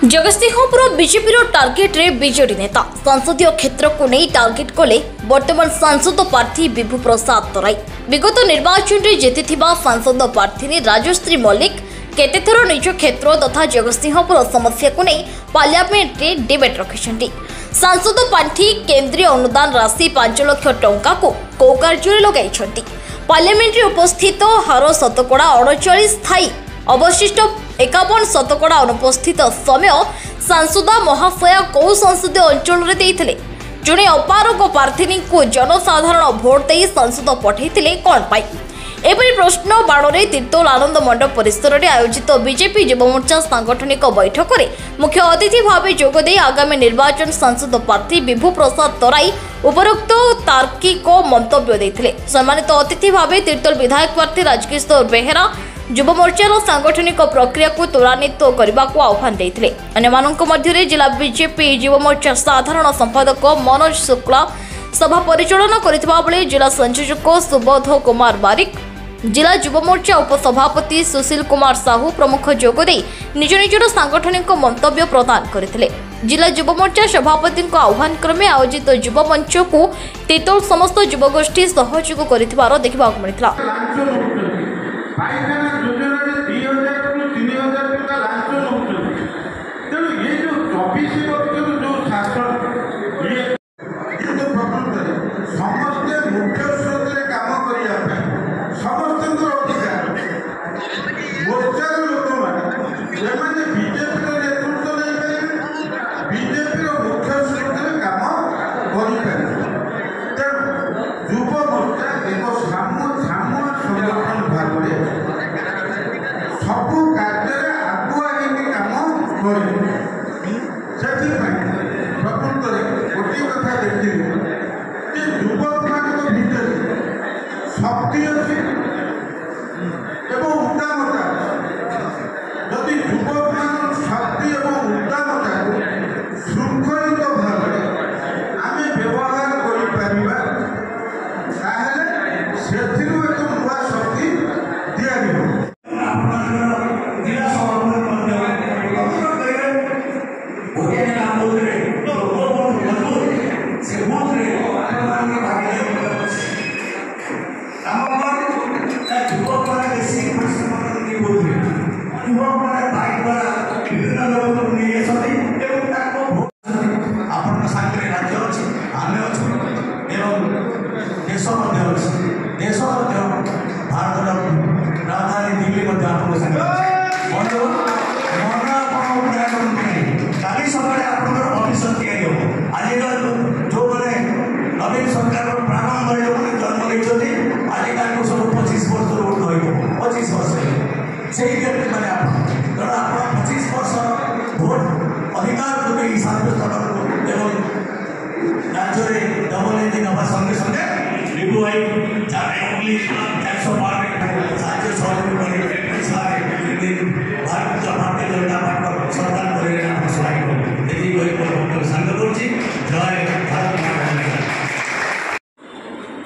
Jagatsinghpur BJP target रे BJD नेता संसदीय क्षेत्र को नहीं टार्गेट कले वर्तमान सांसद प्रार्थी विभु प्रसाद तराई। विगत निर्वाचन में जीतिथिबा सांसद प्रार्थी ने राजश्री मल्लिक केतेथर निज क्षेत्र तथा जगतसिंहपुर समस्या को नहीं पार्लियामेंट रे डिबेट रखिछन्ती। सांसद प्रार्थी केंद्रीय अनुदान राशि 5 लाख टंका को को कार्य लगाइछन्ती। पार्लियामेंट रे उपस्थित हार शतकड़ा 39 थाई अवशिष्ट 51 शतकड़ा अनुपस्थित समय सांसद महाशय कौ संसदीय अंचल में जड़े अपारग प्रार्थी को जनसाधारण भोट दे सांसद पठे कौन पाई एपरी प्रश्न बाण तीर्तोल आनंद मंडप परिसर में आयोजित बीजेपी युवमोर्चा सांगठनिक बैठक में मुख्य अतिथि भाव जोगदे आगामी निर्वाचन सांसद प्रार्थी विभु प्रसाद तराई उपरोक्त तार्किक मंतव्य देते। सम्मानित अतिथि भाव तीर्तोल विधायक प्रार्थी राजकिशोर बेहेरा युवमोर्चार सांगठनिक प्रक्रिया को त्वरान्वित करने को आह्वान देते। अन्य जिला बीजेपी युवमोर्चा साधारण संपादक मनोज शुक्ला सभा परिचालन करथिबा बेले जिला संयोजक सुबोध कुमार बारिक, जिला युवमोर्चा उपसभापति सुशील कुमार साहू प्रमुख जोगदे निज निजर सांगठनिक मंतव्य प्रदान करथिले। जिला युवमोर्चा सभापति आह्वान क्रमे आयोजित युव मंच को तीर्तोल समस्त युवगोष्ठी सहयोग करथिबार देखिबाक मिलितला।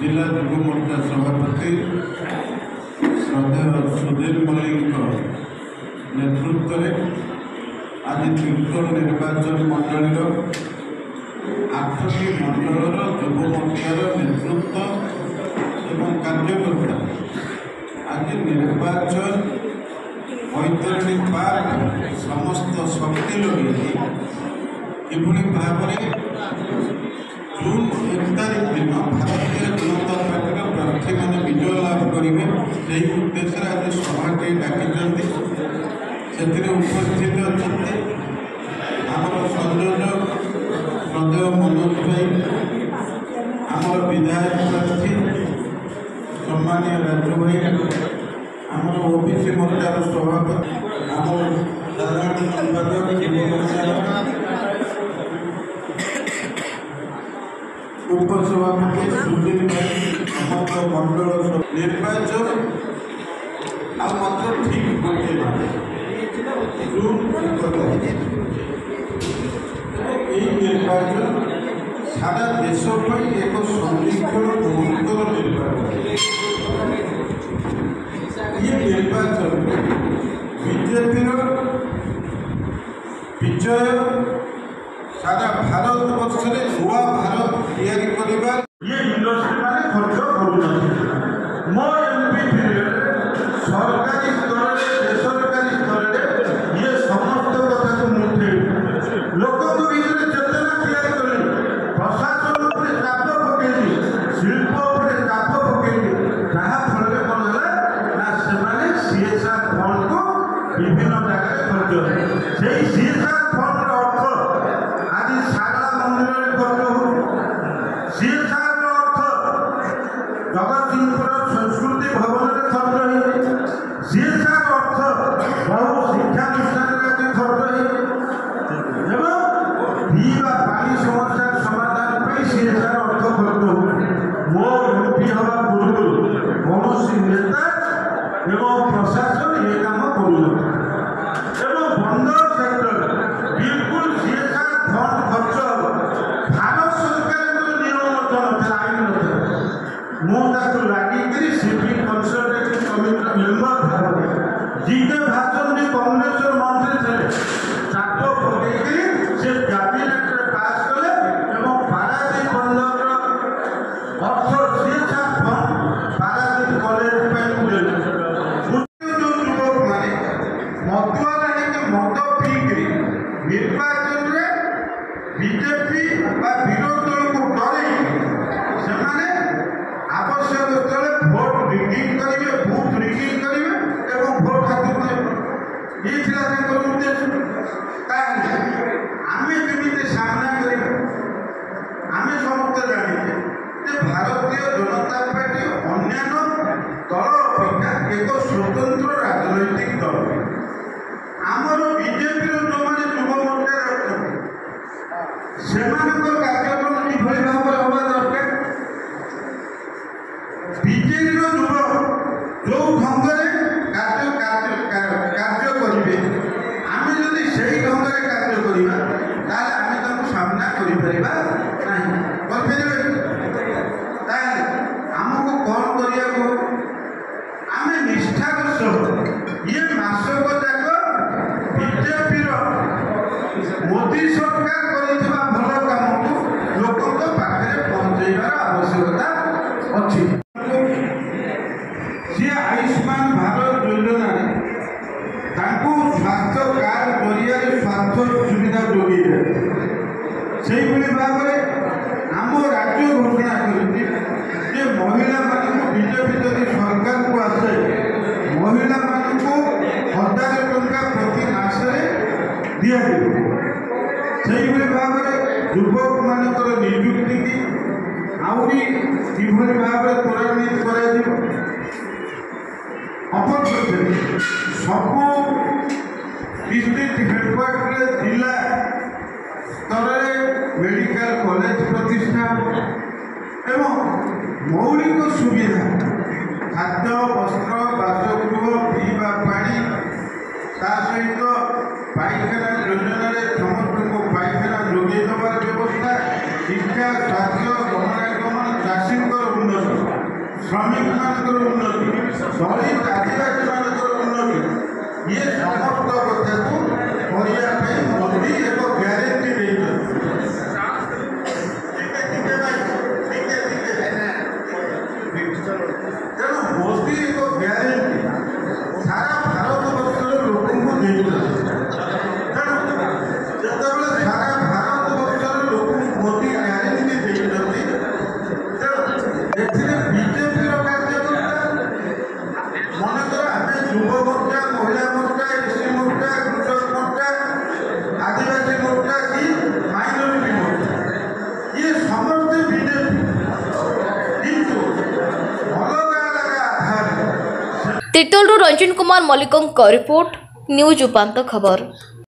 जिला युव मोर्चा सभापति श्रद्धेय सुधीर मल्लिक नेतृत्व में आज तीर्तोल निर्वाचन मंडल 8टी मंडल युव मोर्चार नेतृत्व एवं कार्यकर्ता आज निर्वाचन पैतृणी पार्क समस्त शक्ति लगे किभली भाव जून 1 तारीख दिन भारतीय जनता पार्टी प्रार्थी मैंने विजय लाभ करेंगे से उद्देश्य आज सभाटी डाकी से उपस्थित अच्छा आमर संयोजक श्रद्धेय मनोज भाई आमर विधायक प्रार्थी सम्मानीय राजू भाई आमर ओबीसी मोर्चार सभापति आमर साधारण संपादक उपसभापति सुशील भाई समस्त मंडल निर्वाचन आत्र ठीक गोटे जून 1 तारीख निर्वाचन सारा देश एक संरक्षण गुरुतर निर्वाचन ये निर्वाचन बीजेपी ବିଜୟ ସାରା ଭାରତ ବର୍ଷରେ ନୂଆ ଭାରତ ତିଆରି କରିବା ଇଏ ଇଣ୍ଡଷ୍ଟ୍ରି ମାନେ ଖର୍ଚ୍ଚ କରୁଛନ୍ତି। ମୋ ଏମ୍ପି ପିରିୟଡ଼ରେ ସରକାରୀ ସ୍ତରରେ ବେସରକାରୀ ସ୍ତରରେ ଇଏ ସମସ୍ତ କଥାକୁ ମୁଠେଇ ଲୋକଙ୍କ ଭିତରେ ଚେତନା ତିଆରି କଲେ, ପ୍ରଶାସନ ଉପରେ ଚାପ ପକେଇଲି, ଶିଳ୍ପ ଉପରେ ଚାପ ପକେଇଲି। ଯାହା ଫଳରେ କ'ଣ ହେଲା ନା ସେମାନେ CSR ଫଣ୍ଡକୁ ବିଭିନ୍ନ ଜାଗାରେ ଖର୍ଚ୍ଚ କଲେ। ସେଇ CSR ଫଣ୍ଡର ଅର୍ଥ ଆଜି ଶାରଳା ମନ୍ଦିରରେ ଖର୍ଚ୍ଚ ହେଉଛି। CSR ର ଅର୍ଥ ଜଗତସିଂହପୁର ସଂସ୍କୃତି ଭବନରେ ଖର୍ଚ୍ଚ ହେଇଛି। CSR ଅର୍ଥ ବହୁ ଶିକ୍ଷାନୁଷ୍ଠାନରେ ଆଜି ଖର୍ଚ୍ଚ ହେଇଛି ଏବଂ ପିଇବା ପାଣି ସମସ୍ୟାର ସମାଧାନ ପାଇଁ CSR ଅର୍ଥ ଖର୍ଚ୍ଚ ହେଉଛି। ମୋ ଏମ୍ପି ହେବା ପୂର୍ବରୁ କୌଣସି ନେତା ଏବଂ ପ୍ରଶାସନ ଏ କାମ କରୁନଥିଲା ଏବଂ ବନ୍ଦର ସେକ୍ଟର ବିଲକୁଲ CSR ଫଣ୍ଡ ଖର୍ଚ୍ଚ ହେବ। ଭାରତ ସରକାରଙ୍କର ନିୟମ ମଧ୍ୟ ନଥିଲା, ଆଇନ ନଥିଲା। ମୁଁ ତାକୁ ଲାଗିକରି ସିଭିଲ କନସଲଟେଟିଭ କମିଟିର ମେମ୍ବର ଜିତେ ଭାଷଣ ବି କଂଗ୍ରେସର ମନ୍ତ୍ରୀ ଥିଲେ, ଚାପ ପକେଇକରି ସେ କ୍ୟାବିନେଟରେ ପାସ୍ କଲେ ଏବଂ ପାରାଦୀପ ବନ୍ଦରର ଅର୍ଥ CSR ଫଣ୍ଡ ପାରାଦୀପ କଲେଜ ପାଇଁ ଦେଲେ। ଯେଉଁ ଯୁବକମାନେ ମଦୁଆରେ ହେଇକି ମଦ ପିଇକରି ନିର୍ବାଚନରେ ବିଜେପି ବା ବିରୋଧୀ ଦଳକୁ ଡରେଇ ସେମାନେ ଆବଶ୍ୟକ ସ୍ଥଳେ ଭୋଟ ରିଗିଂ କରିବେ, ବୁଥ ରିଗିଂ କରିବେ ଏବଂ ଭୋଟ ହାତକୁ ନେବେ। ଏଇ ଥିଲା ତାଙ୍କର ଉଦ୍ଦେଶ୍ୟ। ତାହେଲେ ଆମେ କେମିତି ସାମ୍ନା କରିବା? ଆମେ ସମସ୍ତେ ଜାଣିଛେ ଯେ ଭାରତୀୟ ଜନତା ପାର୍ଟି ଅନ୍ୟାନ୍ୟ ଦଳ ଅପେକ୍ଷା ଏକ ସ୍ୱତନ୍ତ୍ର ରାଜନୈତିକ ଦଳ। ଆମର ବିଜେପିର ଯେଉଁମାନେ ଯୁବ ମୋର୍ଚ୍ଚାରେ ଅଛନ୍ତି ସେମାନଙ୍କ କାର୍ଯ୍ୟକ୍ରମ କିଭଳି ଭାବରେ ହେବା ଦରକାର? ବିଜେପିର ଯୁବ ଯେଉଁ ଢଙ୍ଗରେ କାର୍ଯ୍ୟ କରିବେ, ଆମେ ଯଦି ସେଇ ଢଙ୍ଗରେ କାର୍ଯ୍ୟ କରିବା ତାହେଲେ ଆମେ ତାଙ୍କୁ ସାମ୍ନା କରିପାରିବା ନାହିଁ। କରିପାରିବେ? ତାହେଲେ ଆମକୁ କ'ଣ କରିବାକୁ? ଆମେ ନିଷ୍ଠାର ସହ ଇଏ ମାସକ ଯାକ ବିଜେପିର ମୋଦି ସରକାର କରିଥିବା ଭଲ କାମକୁ ଲୋକଙ୍କ ପାଖରେ ପହଞ୍ଚାଇବାର ଆବଶ୍ୟକତା ଅଛି। ସିଏ ଆୟୁଷ୍ମାନ ଭାରତ ଯୋଜନାରେ ତାଙ୍କୁ ସ୍ୱାସ୍ଥ୍ୟ କାର୍ଡ ଜରିଆରେ ସ୍ୱାସ୍ଥ୍ୟ ସୁବିଧା ଯୋଗାଇବେ। ସେଇଭଳି ଭାବରେ ଆମ ରାଜ୍ୟ ଘୋଷଣା କରିଛି ଯେ ମହିଳାମାନଙ୍କୁ ବିଜେପି ଯଦି ସରକାରକୁ ଆସେ ମହିଳାମାନଙ୍କୁ 1000 ଟଙ୍କା ପ୍ରତି ମାସରେ ଦିଆଯିବ। ସେଇଭଳି ଭାବରେ ଯୁବକମାନଙ୍କର ନିଯୁକ୍ତି କି ଆହୁରି କିଭଳି ଭାବରେ ତ୍ୱରାନ୍ୱିତ କରାଯିବ। ଅପରପକ୍ଷରେ ସବୁ ଡିଷ୍ଟ୍ରିକ୍ଟ ହେଡକ୍ୱାର୍ଟରରେ ଜିଲ୍ଲା ସ୍ତରରେ ମେଡିକାଲ କଲେଜ ପ୍ରତିଷ୍ଠା ଏବଂ ମୌଳିକ ସୁବିଧା ଖାଦ୍ୟ, ବସ୍ତ୍ର, ବାସଗୃହ, ପିଇବା ପାଣି, ତା ସହିତ ପାଇଖାନା ଯୋଜନାରେ ସମସ୍ତଙ୍କୁ ପାଇଖାନା ଯୋଗାଇ ଦେବାର ବ୍ୟବସ୍ଥା, ଶିକ୍ଷା, ସ୍ୱାସ୍ଥ୍ୟ, ଗମନାଗମନ, ଚାଷୀଙ୍କର ଉନ୍ନତି, ଶ୍ରମିକମାନଙ୍କର ଉନ୍ନତି, ଦଳିତ ଆଦିବାସୀମାନଙ୍କର ଉନ୍ନତି, ଇଏ ସମସ୍ତ କଥାକୁ କରିବା ପାଇଁ ମୋଦି ଏକ ଗ୍ୟାରେଣ୍ଟି ଦେଇଛନ୍ତି। ତେଣୁ ମୋଦି ଏକ ଗ୍ୟାରେଣ୍ଟି ସାରା ଭାରତ ବର୍ଷର ଲୋକଙ୍କୁ ଦେଇଛନ୍ତି। ତେଣୁ ଯେତେବେଳେ ସାରା ଭାରତ ବର୍ଷର ଲୋକଙ୍କୁ ମୋଦି ଗ୍ୟାରେଣ୍ଟି ଦେଇଛନ୍ତି, ତେଣୁ ଏଥିରେ ବିଜେପିର କାର୍ଯ୍ୟକର୍ତ୍ତା ମନେକର ଆମେ ଯୁବ ମୋର୍ଚ୍ଚା, ମହିଳା ମୋର୍ଚ୍ଚା, ଏସ୍ସି ମୋର୍ଚ୍ଚା, କୃଷକ ମୋର୍ଚ୍ଚା, ଆଦିବାସୀ ମୋର୍ଚ୍ଚା କି ମାଇନରିଟି ମୋର୍ଚ୍ଚା, ଇଏ ସମସ୍ତେ ବିଜେପି, କିନ୍ତୁ ଅଲଗା ଅଲଗା ଆଧାରରେ। ତିର୍ତ୍ତୋଲରୁ ରଞ୍ଜନ କୁମାର ମଲ୍ଲିକଙ୍କ ରିପୋର୍ଟ, ନ୍ୟୁଜ ଉପାନ୍ତ ଖବର।